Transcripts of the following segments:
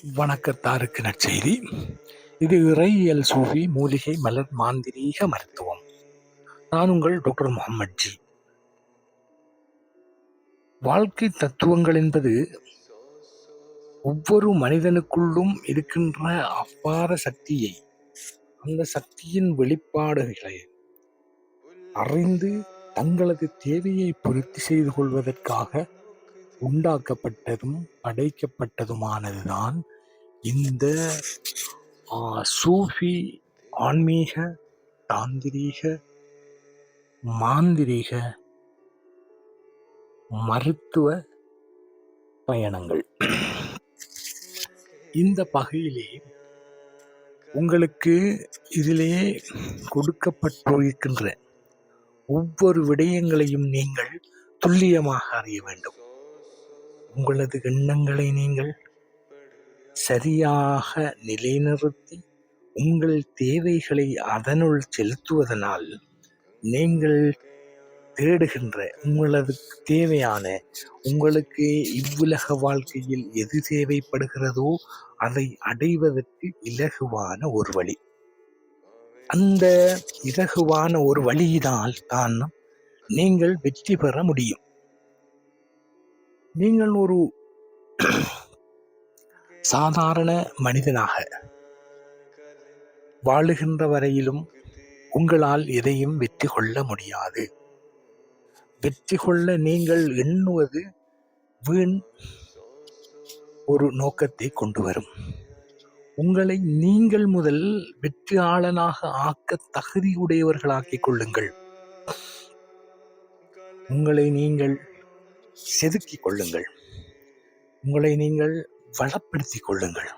வணக்கத்தாருக்கு நற்செய்தி. இது இறையியல் சூஃபி மூலிகை மலர் மாந்திரீக மருத்துவம். நான் உங்கள் டாக்டர் முகமது ஜி. வாழ்க்கை தத்துவங்கள் என்பது ஒவ்வொரு மனிதனுக்குள்ளும் இருக்கின்ற அப்பார சக்தியை, அந்த சக்தியின் வெளிப்பாடுகளை அறிந்து தங்களது தேவையை பூர்த்தி செய்து கொள்வதற்காக உண்டாக்கப்பட்டதும் படைக்கப்பட்டதுமானதுதான் இந்த சூஃபி ஆன்மீக தாந்திரீக மாந்திரீக மருத்துவ பயணங்கள். இந்த பகையிலே உங்களுக்கு இதிலே கொடுக்கப்பட்டிருக்கின்ற ஒவ்வொரு விடயங்களையும் நீங்கள் துல்லியமாக அறிய வேண்டும். உங்களது எண்ணங்களை நீங்கள் சரியாக நிலைநிறுத்தி உங்கள் தேவைகளை அதனுள் செலுத்துவதனால் நீங்கள் தேடுகின்ற உங்களது தேவையான உங்களுக்கு இவ்வுலக வாழ்க்கையில் எது தேவைப்படுகிறதோ அதை அடைவதற்கு இலகுவான ஒரு வழி. அந்த இலகுவான ஒரு வழியினால் தான் நீங்கள் வெற்றி பெற முடியும். நீங்கள் ஒரு சாதாரண மனிதனாக வாழுகின்ற வரையிலும் உங்களால் எதையும் வெற்றி கொள்ள முடியாது. வெற்றி கொள்ள நீங்கள் எண்ணுவது வீண் ஒரு நோக்கத்தை கொண்டு வரும். உங்களை நீங்கள் முதல் வெற்றியாளனாக ஆக்க தகுதியுடையவர்களாக்கிக் கொள்ளுங்கள். உங்களை நீங்கள் செதுக்கிக் கொள்ளுங்கள். உங்களை நீங்கள் வளப்படுத்திக் கொள்ளுங்கள்.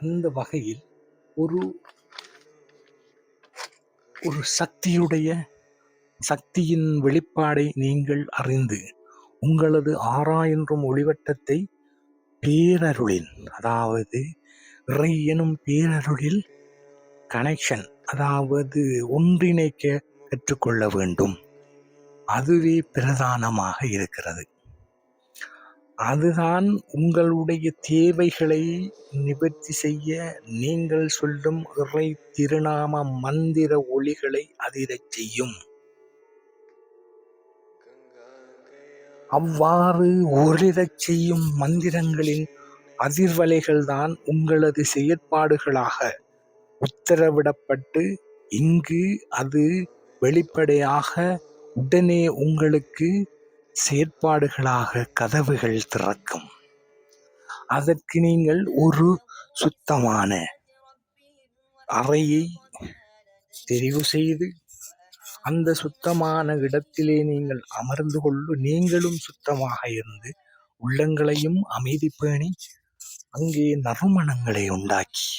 அந்த வகையில் ஒரு சக்தியின் வெளிப்பாடை நீங்கள் அறிந்து உங்களது ஆறாயிரம் ஒளிவட்டத்தை பேரருளின், அதாவது இறை எனும் பேரருளில் கனெக்ஷன், அதாவது ஒன்றிணைக்க கற்றுக்கொள்ள வேண்டும். அதுவே பிரதானமாக இருக்கிறது. அதுதான் உங்களுடைய தேவைகளை நிவர்த்தி செய்ய நீங்கள் சொல்லும் இறை திருநாம மந்திர ஒளிகளை அதிரச் செய்யும். அவ்வாறு ஒளிரச் செய்யும் மந்திரங்களின் அதிர்வலைகள் தான் உங்களது செயற்பாடுகளாக உத்தரவிடப்பட்டு இங்கு அது வெளிப்படையாக உடனே உங்களுக்கு செயற்பாடுகளாக கதவுகள் திறக்கும். அதற்கு நீங்கள் ஒரு சுத்தமான அறையை தெரிவு செய்து அந்த சுத்தமான இடத்திலே நீங்கள் அமர்ந்து கொண்டு நீங்களும் சுத்தமாக இருந்து உள்ளங்களையும் அமைதி பேணி அங்கே நறுமணங்களை உண்டாக்கி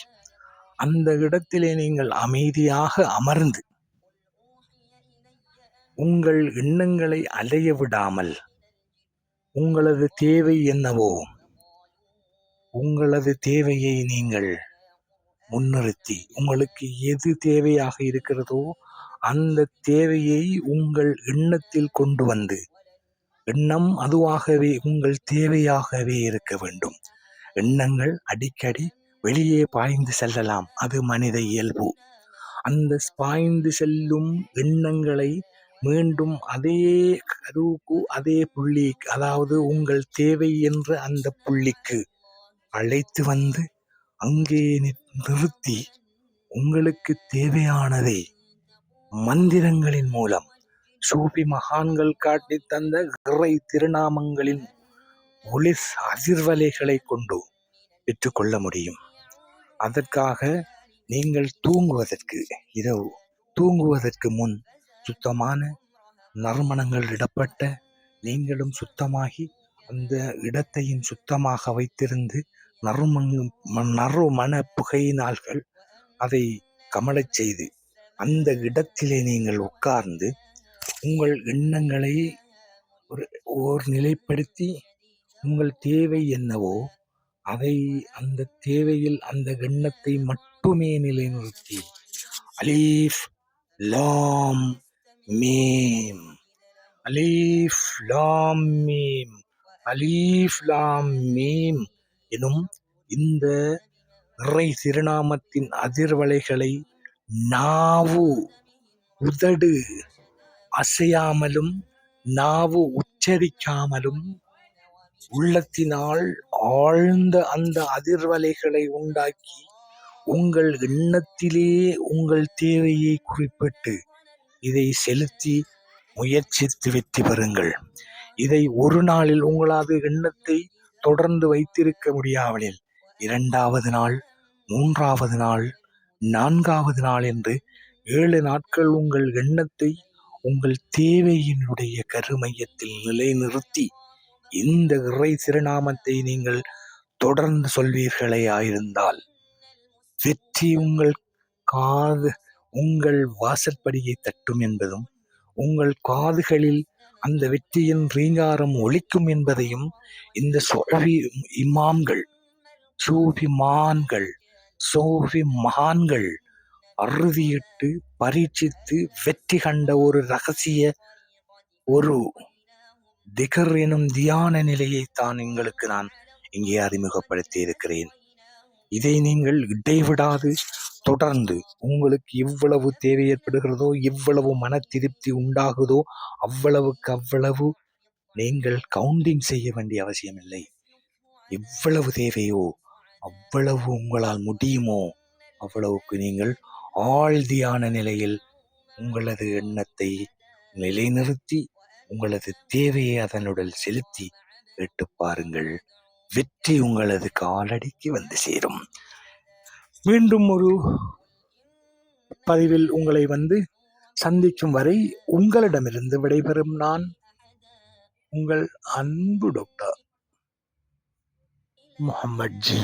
அந்த இடத்திலே நீங்கள் அமைதியாக அமர்ந்து உங்கள் எண்ணங்களை அலைய விடாமல் உங்களது தேவை என்னவோ உங்களது தேவையை நீங்கள் முன்னிறுத்தி உங்களுக்கு எது தேவையாக இருக்கிறதோ அந்த தேவையை உங்கள் எண்ணத்தில் கொண்டு வந்து, எண்ணம் அதுவாகவே உங்கள் தேவையாகவே இருக்க வேண்டும். எண்ணங்கள் அடிக்கடி வெளியே பாய்ந்து செல்லலாம், அது மனித இயல்பு. அந்த பாய்ந்து செல்லும் எண்ணங்களை மீண்டும் அதே கருவுக்கு, அதே புள்ளி, அதாவது உங்கள் தேவை என்ற அந்த புள்ளிக்கு அழைத்து வந்து அங்கே நிறுத்தி உங்களுக்கு தேவையானதை மந்திரங்களின் மூலம் சூஃபி மகான்கள் காட்டி தந்த இறை திருநாமங்களின் ஒளிர் அதிர்வலைகளை கொண்டு பெற்றுக்கொள்ள முடியும். அதற்காக நீங்கள் இரவு தூங்குவதற்கு முன் சுத்தமான நறுமணங்கள் இடப்பட்ட, நீங்களும் சுத்தமாகி அந்த இடத்தையும் சுத்தமாக வைத்திருந்து நறுமண புகையினால்கள் அதை கமலச் செய்து அந்த இடத்திலே நீங்கள் உட்கார்ந்து உங்கள் எண்ணங்களை ஓர் நிலைப்படுத்தி உங்கள் தேவை என்னவோ அதை அந்த தேவையில் அந்த எண்ணத்தை மட்டுமே நிலைநிறுத்தி அலீஃப் லாம் மீம் அலீஃப் லாம் மீம் அலீஃப் லாம் மீம் எனும் இந்த இறை திருநாமத்தின் அதிர்வலைகளை நாவு உதடு அசையாமலும் நாவு உச்சரிக்காமலும் உள்ளத்தினால் ஆழ்ந்த அந்த அதிர்வலைகளை உண்டாக்கி உங்கள் எண்ணத்திலே உங்கள் தேவையை குறிப்பிட்டு இதை செலுத்தி முயற்சித்து வெற்றி பெறுங்கள். இதை ஒரு நாளில் உங்களது எண்ணத்தை தொடர்ந்து வைத்திருக்க முடியாவிடில் 2வது நாள், 3வது நாள், 4வது நாள் என்று 7 நாட்கள் உங்கள் எண்ணத்தை உங்கள் தேவையினுடைய கருமையத்தில் நிலைநிறுத்தி இந்த இறை திருநாமத்தை நீங்கள் தொடர்ந்து சொல்வீர்களே ஆயிருந்தால் வெற்றி உங்கள் வாசற்படியை தட்டும் என்பதும் உங்கள் காதுகளில் அந்த வெற்றியின் ரீங்காரம் ஒலிக்கும் என்பதையும் இந்த சூஃபி மகான்கள் அறுதியிட்டு பரீட்சித்து வெற்றி கண்ட ஒரு ரகசிய ஒரு திகர் எனும் தியான நிலையைத்தான் உங்களுக்கு நான் இங்கே அறிமுகப்படுத்தி இருக்கிறேன். இதை நீங்கள் இடைவிடாது தொடர்ந்து உங்களுக்கு எவ்வளவு தேவை ஏற்படுகிறதோ, எவ்வளவு மன திருப்தி உண்டாகுதோ அவ்வளவு நீங்கள் கவுண்டிங் செய்ய வேண்டிய அவசியமில்லை. எவ்வளவு தேவையோ அவ்வளவு உங்களால் முடியுமோ அவ்வளவுக்கு நீங்கள் ஆழ்தியான நிலையில் உங்களது எண்ணத்தை நிலைநிறுத்தி உங்களது தேவையை அதனுடன் செலுத்தி கேட்டு பாருங்கள். வெற்றி உங்களது காலடிக்கு வந்து சேரும். மீண்டும் ஒரு பதிவில் உங்களை சந்திக்கும் வரை உங்களிடமிருந்து விடைபெறும் நான் உங்கள் அன்பு டாக்டர் முஹம்மட் ஜி.